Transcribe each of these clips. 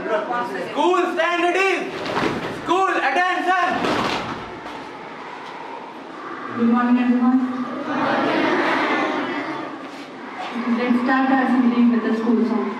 School stand ready. School attention. Good morning, everyone. Let's start our assembly with the school song.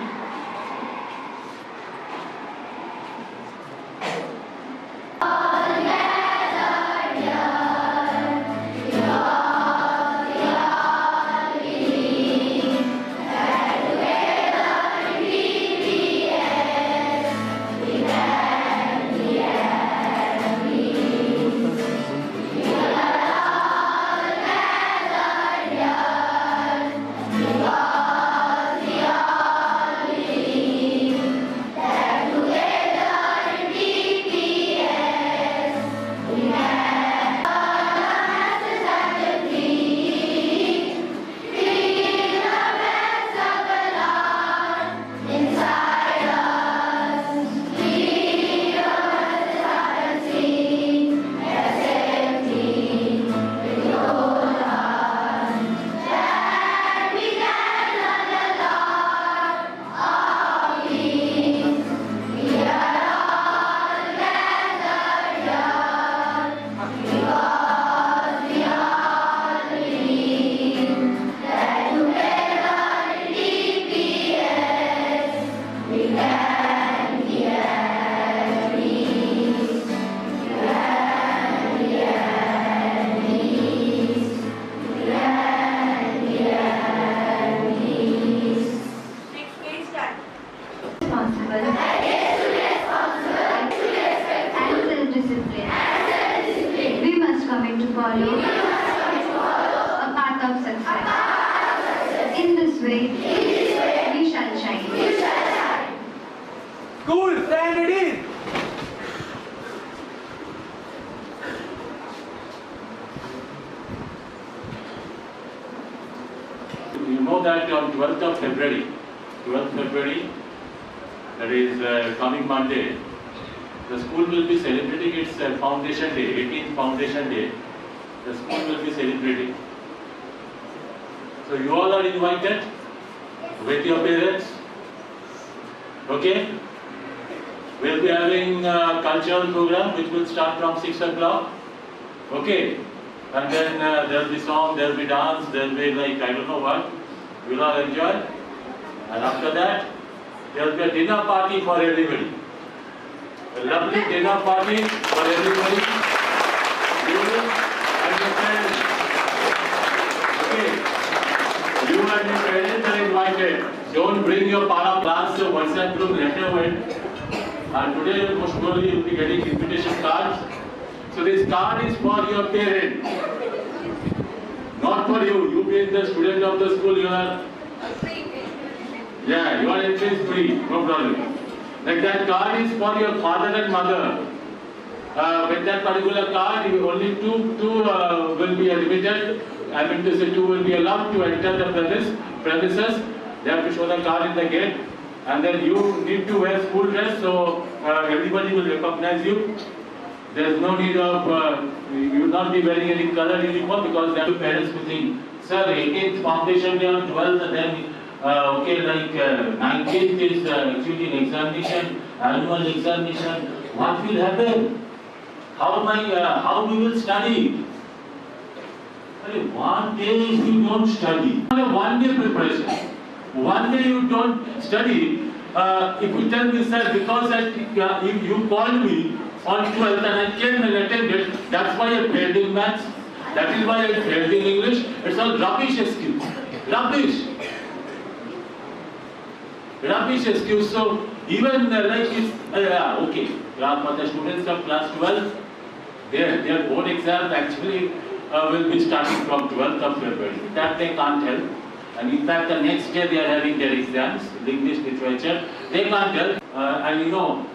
We must commit to follow a path of success. In this way, we shall shine. School stand ready. You know that on 12th of February, that is coming Monday, the school will be celebrating its foundation day, 18th foundation day. The school will be celebrating. So you all are invited with your parents. Okay? We'll be having a cultural program which will start from 6 o'clock. Okay? And then there will be song, there will be dance, there will be like I don't know what. We'll all enjoy. And after that, there will be a dinner party for everybody. A lovely dinner party for everybody. You and your parents. Okay. You and your parents are invited. Don't bring your para class to WhatsApp group letter it. And today most probably you'll be getting invitation cards. So this card is for your parent. Not for you. You being the student of the school, you are. Yeah, your entry is free. No problem. Like that card is for your father and mother. With that particular card, only two will be admitted. I mean to say, two will be allowed to enter the premises. They have to show the card in the gate, and then you need to wear school dress, so everybody will recognize you. There is no need of you will not be wearing any color uniform because there are parents who think, sir, 18th foundation day on 12th, and then okay, like 19th is actually an examination, annual examination. What will happen? How we will study? One day if you don't study, one day preparation. One day you don't study. If you tell me, sir, because you called me on 12th and I came and attended, that's why I failed in maths. That is why I failed in English. It's all rubbish excuse. Rubbish. Rubbish excuse. So even like it's okay. For the students of class 12, their board exam actually will be starting from 12th of February. That they can't help. And in fact, the next day they are having their exams, English literature. They can't help. And you know,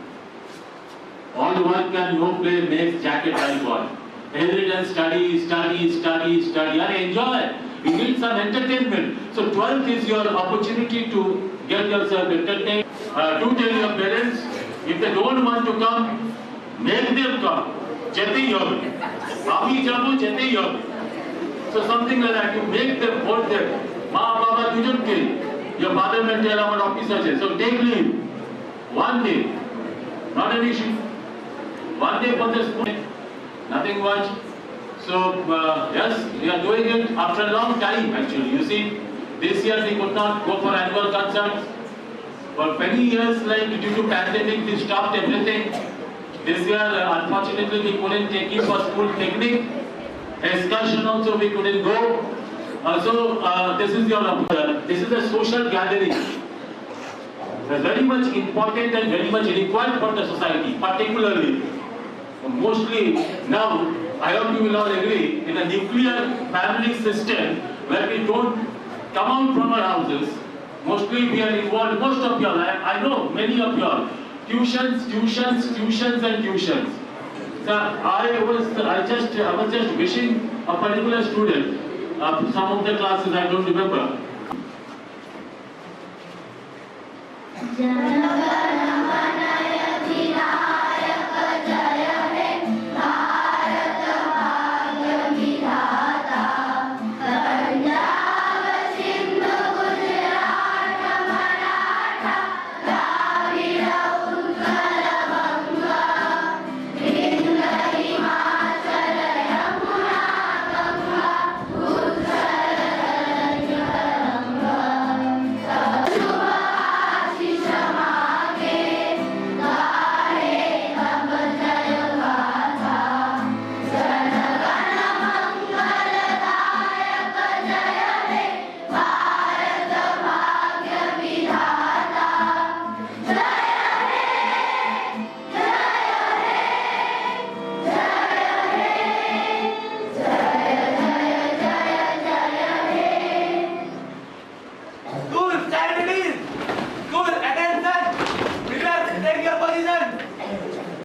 all work and no play makes Jack a dull boy. Every time study, and enjoy. You need some entertainment. So 12th is your opportunity to get yourself entertained. Do tell your parents, if they don't want to come, make them come. Jati yogi. Abhi jabu jati yogi. So something like that, you make them, vote them. Ma baba dujan ke. Your father may tell our officer, so take leave. One day. Not an issue. One day for the school, nothing much. So, yes, we are doing it after a long time actually. You see, this year we could not go for annual concerts. For many years, like due to pandemic, we stopped everything. This year, unfortunately, we couldn't take you for school picnic. Excursion also we couldn't go. This is this is a social gathering. Very much important and very much required for the society, particularly. Mostly now, I hope you will all agree, in a nuclear family system where we don't come out from our houses, mostly we are involved, most of y'all, I know many of y'all, tuitions and tuitions. So I was just wishing a particular student, some of the classes I don't remember.